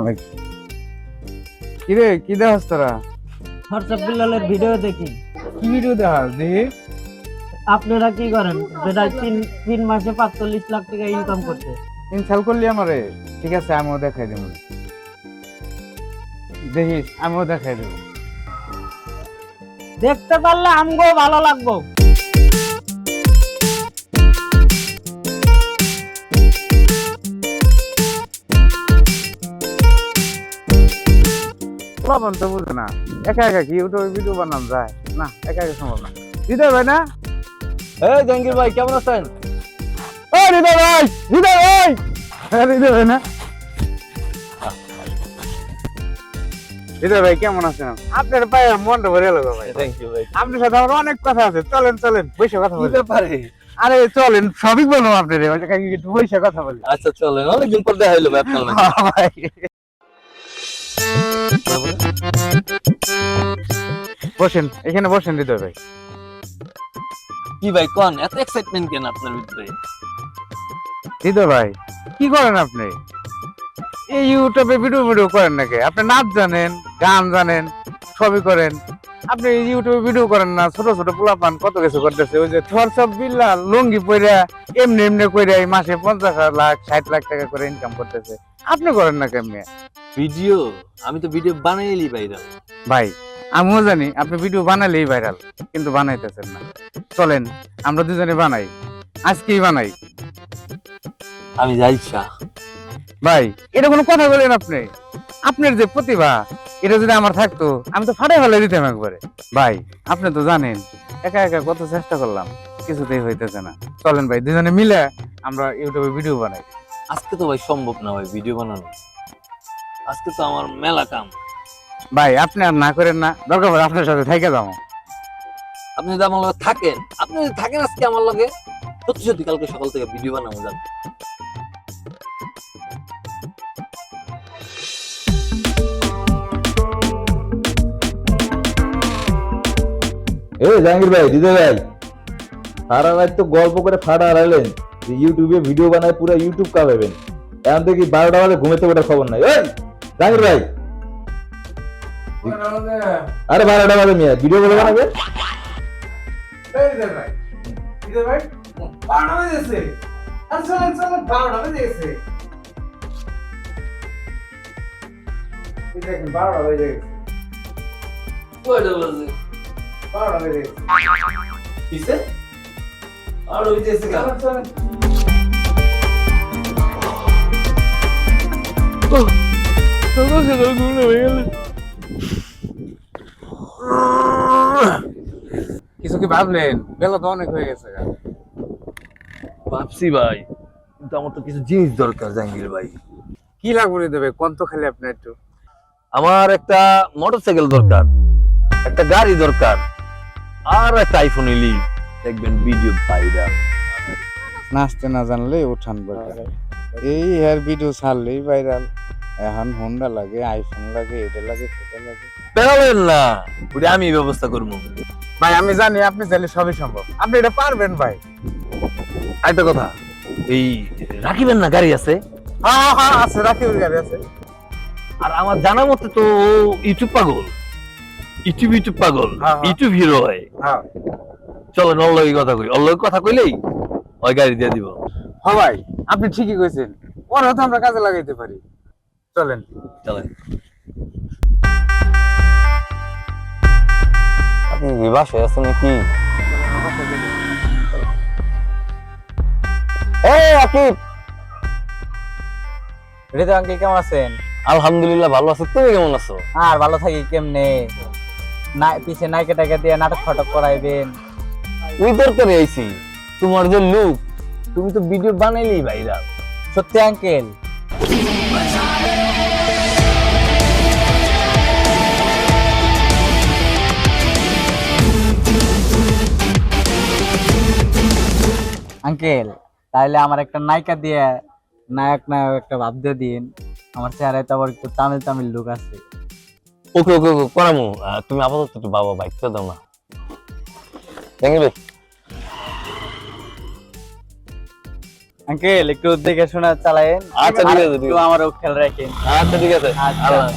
আলাইকুম। কিরে কি দেখাস তোরা? হোয়াটসঅ্যাপ বিলালের ভিডিও দেখি। কি ভিডিও দেখাস দেখি? আপনারা কি করেন? বেটা তিন মাসে ৪৫ লাখ টাকা ইনকাম করতে। ইনসাল করলি আমারে? ঠিক আছে আমিও দেখাই দেবো, দেখিস আমিও দেখাই দেবো। দেখতে পারলে আমগো ভালো লাগবো। প্রবলেম তো বুঝে না, একা একা কি ইউটিউবে ভিডিও বানানো যায়? না, একা একা সম্ভব না। হৃদয় ভাই না? এই জাহাঙ্গীর ভাই কেমন আছেন? ও হৃদয় ভাই, হৃদয় ভাই, হ্যাঁ হৃদয় ভাই না? হৃদয় ভাই কেমন আছেন? আপনার পায়ে মনটা ভরে গেল ভাই। থ্যাংক ইউ ভাই। আপনার সাথে আমার অনেক কথা আছে, চলেন চলেন বসে কথা কি বলি। ব্যাপারে? আরে চলেন, সবই বলবো আপনার, একটু বসে কথা বলি। আচ্ছা চলেন, অনেকদিন পর দেখা হইলো ভাই আপনার লগে। হ্যাঁ ভাই। বসেন, এখানে বসেন হৃদয় ভাই। কি ভাই কোন এত এক্সাইটমেন্ট কেন আপনার ভিতরে? হৃদয় ভাই কি করেন আপনি? এই ইউটিউবে ভিডিও করেন নাকি? আপনি নাচ জানেন, গান জানেন, সবই করেন, আপনি ইউটিউবে ভিডিও করেন না? ছোট ছোট পোলাপান কত কিছু করতেছে, ওই যে হোয়াটসঅ্যাপ বিল্লাল লুঙ্গি পইরা এমনি এমনি কইরা এই মাসে 50 লাখ 60 লাখ টাকা করে ইনকাম করতেছে, আপনি করেন না কেমনে? ভিডিও আমি তো ভিডিও বানাইলি ভাইরাল। ভাই আমিও জানি আপনি ভিডিও বানালেই ভাইরাল, কিন্তু বানাইতেছেন না। চলেন আমরা দুজনে বানাই, আজকেই বানাই। আমি যাইছা ভাই এটা কোনো কথা বলেন আপনি? আপনার যে প্রতিভা, এটা যদি আমার থাকতো আমি তো ফাটে ফেলে দিতাম একবারে। ভাই আপনি তো জানেন একা একা কত চেষ্টা করলাম, কিছুতেই হইতেছে না। চলেন ভাই দুজনে মিলে আমরা ইউটিউবে ভিডিও বানাই। আজকে তো ভাই সম্ভব না ভাই ভিডিও বানানো, আজকে তো আমার মেলা কাম। ভাই আপনি আর না করেন না, দরকার পড়ে আপনার সাথে থেকে যাবো। আপনি যদি আমার লগে থাকেন, আপনি যদি থাকেন আজকে আমার লগে, সত্যি সত্যি কালকে সকাল থেকে ভিডিও বানাবো যান। জাহাঙ্গীর ভাই, হৃদয় ভাই, সারা রাত তো গল্প করে ফাটা হারাইলেন, ইউটিউবে ভিডিও বানায় পুরো ইউটিউব কাঁপাবেন। এখন থেকে 12টা বাজে ঘুমেতে ওঠার খবর নাই। এই জাহাঙ্গীর ভাই, আরে 12টা বাজে মিয়া ভিডিও বলে বানাবে। কিসে আর ওই যে কিছু কি ভাবলেন? বেলা তো অনেক হয়ে গেছে। ভাবছি ভাই, কিন্তু আমার তো কিছু জিনিস দরকার জাহাঙ্গীর ভাই। কি লাগবে দেবে কোন তো খালি আপনি একটু? আমার একটা মোটরসাইকেল দরকার, একটা গাড়ি দরকার, আর একটা আইফোন এলি দেখবেন ভিডিও ভাইরাল। নাচতে না জানলে উঠান বেকার, এই হেয়ার ভিডিও ছাড়লেই ভাইরাল। এখন হোন্ডা লাগে, আইফোন লাগে, এটা লাগে, সেটা লাগে। বেরোবেন না, ওটা আমি ব্যবস্থা করবো। ভাই আমি জানি আপনি চাইলে সবই সম্ভব, আপনি এটা পারবেন ভাই। একটা কথা, এই রাখিবেন না গাড়ি আছে? হ্যাঁ হ্যাঁ আছে, রাখি গাড়ি আছে। আর আমার জানা মতে তো ইউটিউব পাগল, ইউটিউব পাগল, হ্যাঁ, হ্যাঁ। ইউটিউব হিরো হয়। হ্যাঁ চলেন অল্লগি কথা কই, অল্লগি কথা কইলেই ওই গাড়ি দিয়ে দিব। হ্যাঁ ভাই আপনি ঠিকই কইছেন, ওরা তো আমরা কাজে লাগাইতে পারি। চলেন চলেন। আপনি বাসায় আছেন নাকি? এই আকিব, হৃদয় আঙ্কেল কেমন আছেন? আলহামদুলিল্লাহ ভালো আছি, তুমি কেমন আছো? আর ভালো থাকি কেমনে? না পিছে নায়িকা টাইকা দিয়ে নাটক ফাটক করাইবেন। ওই দরকারে আইছি, তোমার যে লুক, তুমি তো ভিডিও বানাইলেই ভাইরাল। সত্যি আঙ্কেল? আঙ্কেল তাইলে আমার একটা নায়িকা দিয়ে নায়ক একটা ভাব দিয়ে দিন। আমার চেহারায় তো আবার একটু তামিল তামিল লুক আছে। ওকে ওকে ওকে করামু। তুমি আপাতত একটু বাবা বাইকটা দাও না। জাহাঙ্গীর ভাই আঙ্কেল একটু দেখে শোনা চালায়েন আচ্ছা, ঠিক আছে, ঠিক আছে। একটু আমারও খেয়াল রাখেন। আচ্ছা ঠিক আছে আচ্ছা। আল্লাহ